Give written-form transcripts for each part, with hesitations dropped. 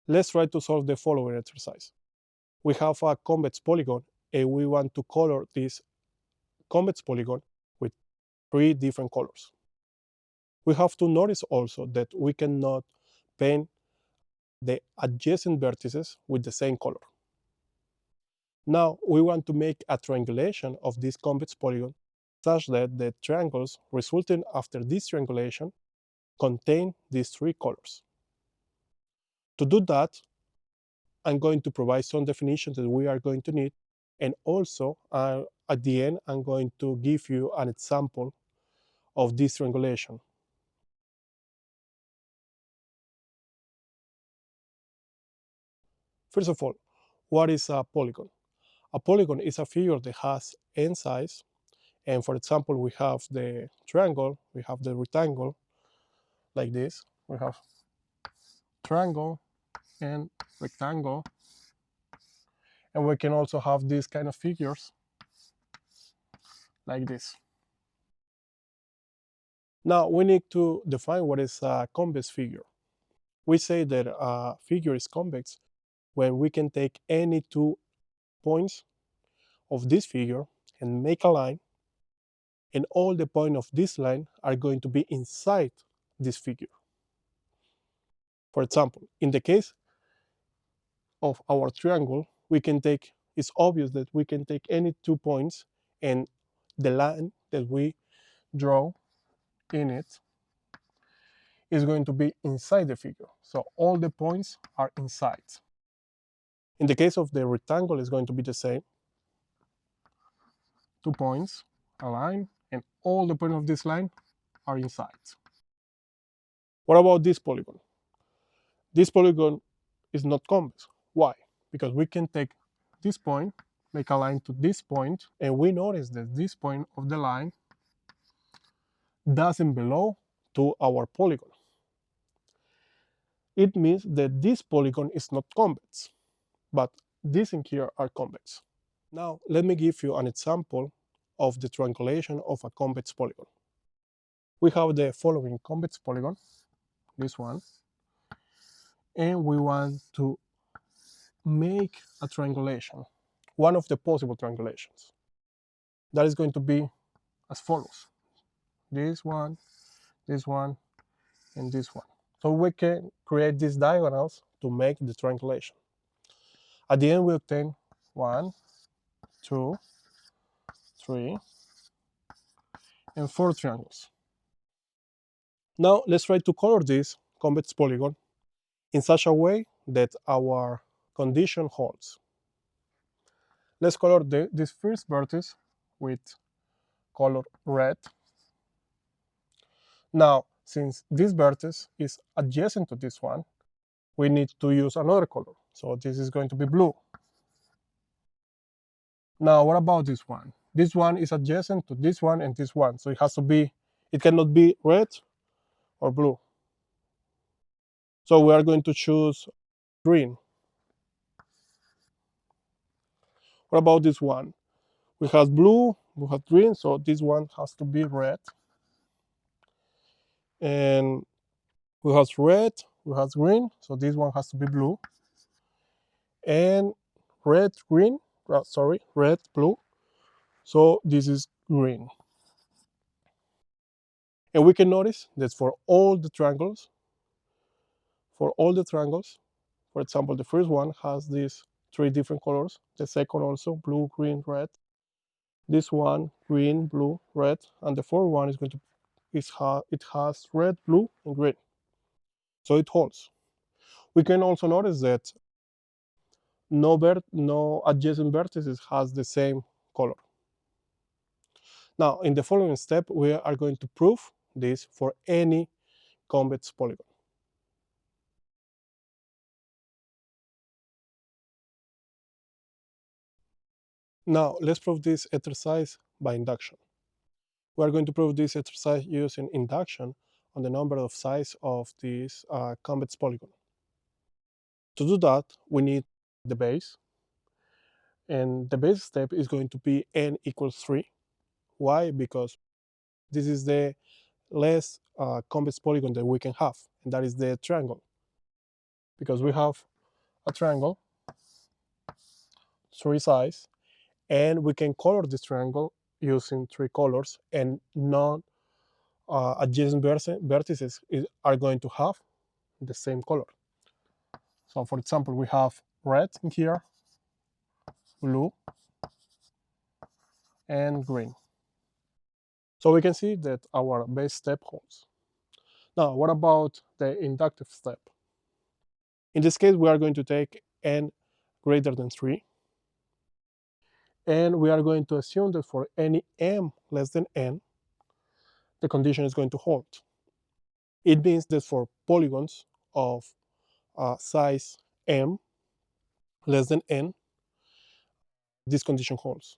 Let's try to solve the following exercise. We have a convex polygon and we want to color this convex polygon with 3 different colors. We have to notice also that we cannot paint the adjacent vertices with the same color. Now we want to make a triangulation of this convex polygon such that the triangles resulting after this triangulation contain these 3 colors. To do that, I'm going to provide some definitions that we are going to need, and also at the end I'm going to give you an example of this triangulation. First of all, what is a polygon? A polygon is a figure that has n sides, and for example we have the triangle, we have the rectangle like this, we have triangle and rectangle, and we can also have these kind of figures like this. Now we need to define what is a convex figure. We say that a figure is convex when we can take any 2 points of this figure and make a line, and all the points of this line are going to be inside this figure. For example, in the case of our triangle, it's obvious that we can take any 2 points, and the line that we draw in it is going to be inside the figure. So all the points are inside. In the case of the rectangle, it's going to be the same. 2 points, a line, and all the points of this line are inside. What about this polygon? This polygon is not convex. Why? Because we can take this point, make a line to this point, and we notice that this point of the line doesn't belong to our polygon. It means that this polygon is not convex, but these in here are convex. Now let me give you an example of the triangulation of a convex polygon. We have the following convex polygon, this one, and we want to make a triangulation, one of the possible triangulations. That is going to be as follows: this one, and this one. So we can create these diagonals to make the triangulation. At the end we obtain 1, 2, 3, and 4 triangles. Now let's try to color this convex polygon in such a way that our condition holds. Let's color this first vertex with color red. Now, since this vertex is adjacent to this one, we need to use another color. So this is going to be blue. Now, what about this one? This one is adjacent to this one and this one. So it cannot be red or blue. So we are going to choose green. What about this one? We have blue, we have green, so this one has to be red. And we have red, we have green, so this one has to be blue. And red, green, red, blue, so this is green. And we can notice that for all the triangles, for example, the first one has these 3 different colors, the second also, blue, green, red. This one, green, blue, red, and the fourth one it has red, blue, and green. So it holds. We can also notice that no adjacent vertices has the same color. Now, in the following step, we are going to prove this for any convex polygon. Now, let's prove this exercise by induction. We are going to prove this exercise using induction on the number of sides of this convex polygon. To do that, we need the base, and the base step is going to be n equals 3. Why? Because this is the less convex polygon that we can have, and that is the triangle. Because we have a triangle, 3 sides, and we can color this triangle using 3 colors, and non adjacent vertices are going to have the same color. So for example, we have red in here, blue, and green. So we can see that our base step holds. Now, what about the inductive step? In this case, we are going to take n greater than 3, and we are going to assume that for any m less than n, the condition is going to hold. It means that for polygons of size m less than n, this condition holds.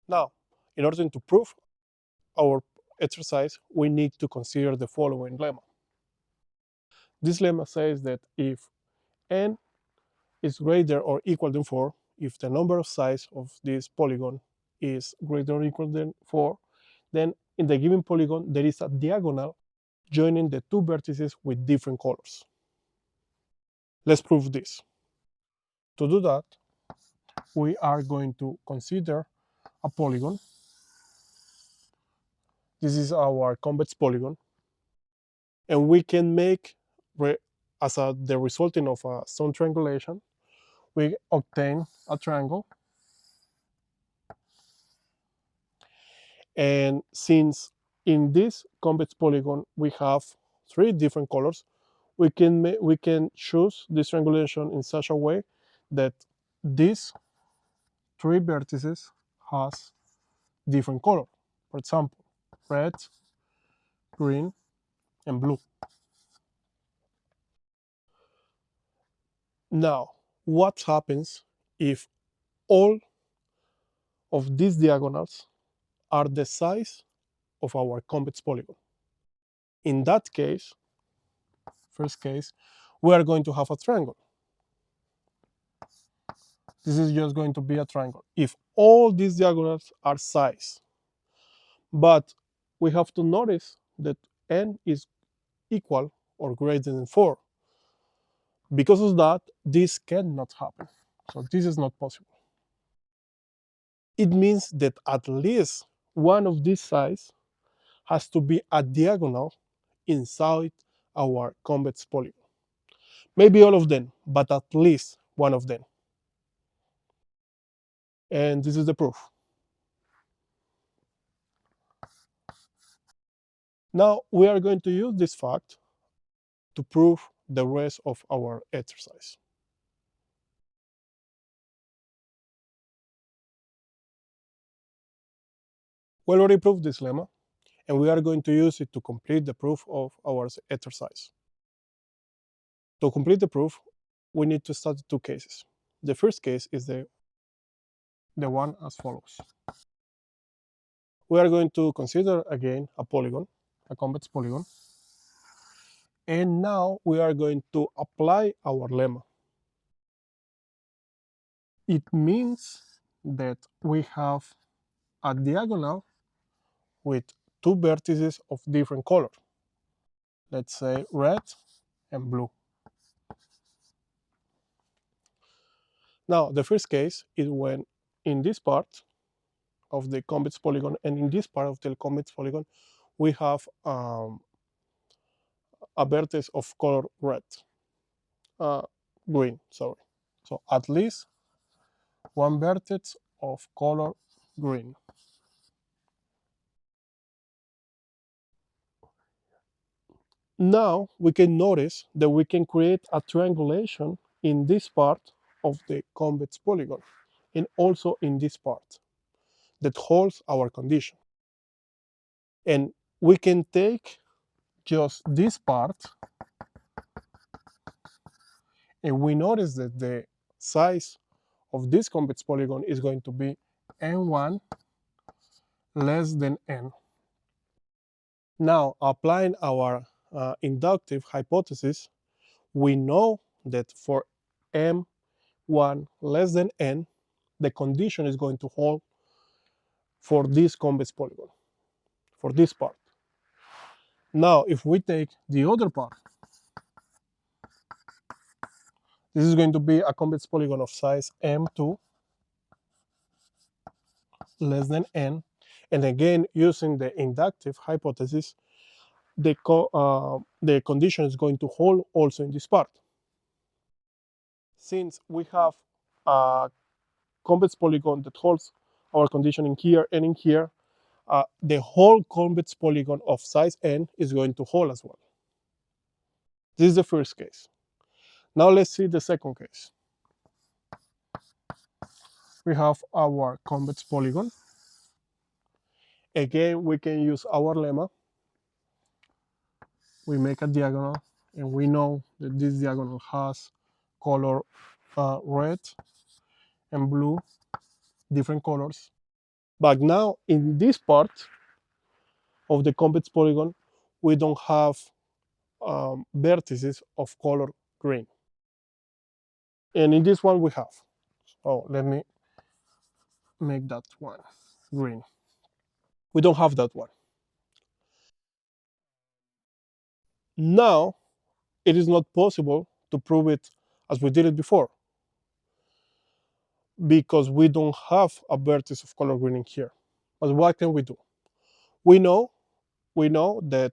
Now, in order to prove our exercise, we need to consider the following lemma. This lemma says that if n is greater or equal than 4, if the number of sides of this polygon is greater or equal than 4, then in the given polygon there is a diagonal joining the 2 vertices with different colors. Let's prove this. To do that, we are going to consider a polygon. This is our convex polygon, and we can make, as the resulting of some triangulation, we obtain a triangle. And since in this convex polygon we have 3 different colors, we can choose this triangulation in such a way that these 3 vertices has different color. For example, red, green, and blue. Now, what happens if all of these diagonals are the size of our convex polygon? In that case, first case, we are going to have a triangle. This is just going to be a triangle if all these diagonals are size. But we have to notice that n is equal or greater than 4. Because of that, this cannot happen. So this is not possible. It means that at least one of these sides has to be a diagonal inside our convex polygon. Maybe all of them, but at least one of them. And this is the proof. Now we are going to use this fact to prove the rest of our exercise. We already proved this lemma, and we are going to use it to complete the proof of our exercise. To complete the proof, we need to study 2 cases. The first case is the one as follows. We are going to consider again a polygon, a convex polygon, and now we are going to apply our lemma. It means that we have a diagonal with 2 vertices of different color. Let's say red and blue. Now, the first case is when in this part of the convex polygon and in this part of the convex polygon, we have a vertex of color red, green, sorry. So at least one vertex of color green. Now we can notice that we can create a triangulation in this part of the convex polygon and also in this part that holds our condition. And we can take just this part, and we notice that the size of this convex polygon is going to be n1 less than n. Now, applying our inductive hypothesis, we know that for m1 less than n, the condition is going to hold for this convex polygon, for this part. Now, if we take the other part, This is going to be a convex polygon of size M2 less than n. And again, using the inductive hypothesis, the condition is going to hold also in this part. Since we have a convex polygon that holds our condition in here and in here, the whole convex polygon of size n is going to hold as well. This is the first case. Now let's see the second case. We have our convex polygon. Again, we can use our lemma. We make a diagonal, and we know that this diagonal has color red and blue, different colors. But now in this part of the convex polygon, we don't have vertices of color green. And in this one we have. Oh, let me make that one green. We don't have that one. Now, it is not possible to prove it as we did it before, because we don't have a vertex of color green in here. But what can we do? We know that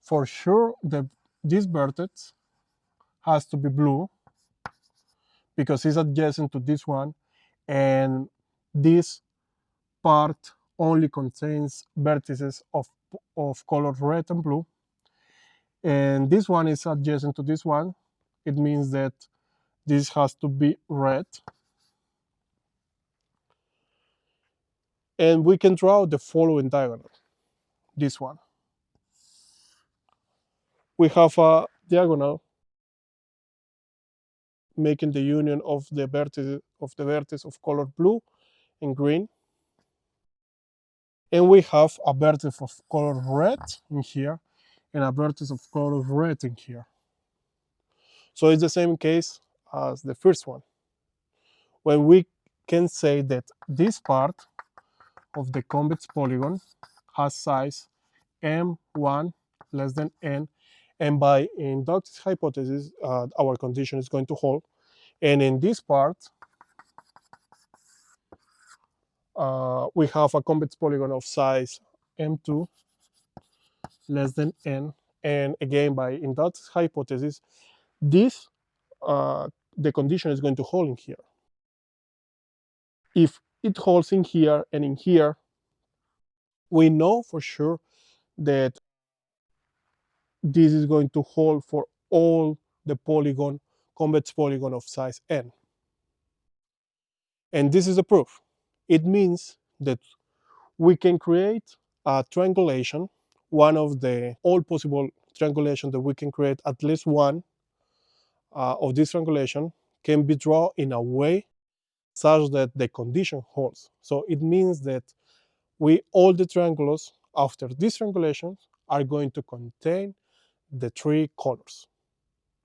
for sure this vertex has to be blue because it's adjacent to this one, and this part only contains vertices of color red and blue, and this one is adjacent to this one. It means that this has to be red. And we can draw the following diagonal, this one. We have a diagonal making the union of the vertex of color blue and green. And we have a vertex of color red in here and a vertex of color red in here. So it's the same case as the first one, when we can say that this part of the convex polygon has size m1 less than n, and by inductive hypothesis, our condition is going to hold. And in this part, we have a convex polygon of size m2 less than n, and again, by inductive hypothesis, this the condition is going to hold in here. If it holds in here and in here, we know for sure that this is going to hold for all the convex polygon of size n. And this is the proof. It means that we can create a triangulation, one of the all possible triangulation that we can create, at least one of this triangulation can be drawn in a way such that the condition holds. So it means that all the triangles after this triangulation are going to contain the three colors.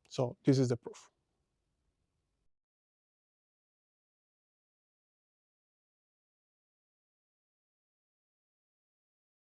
So this is the proof.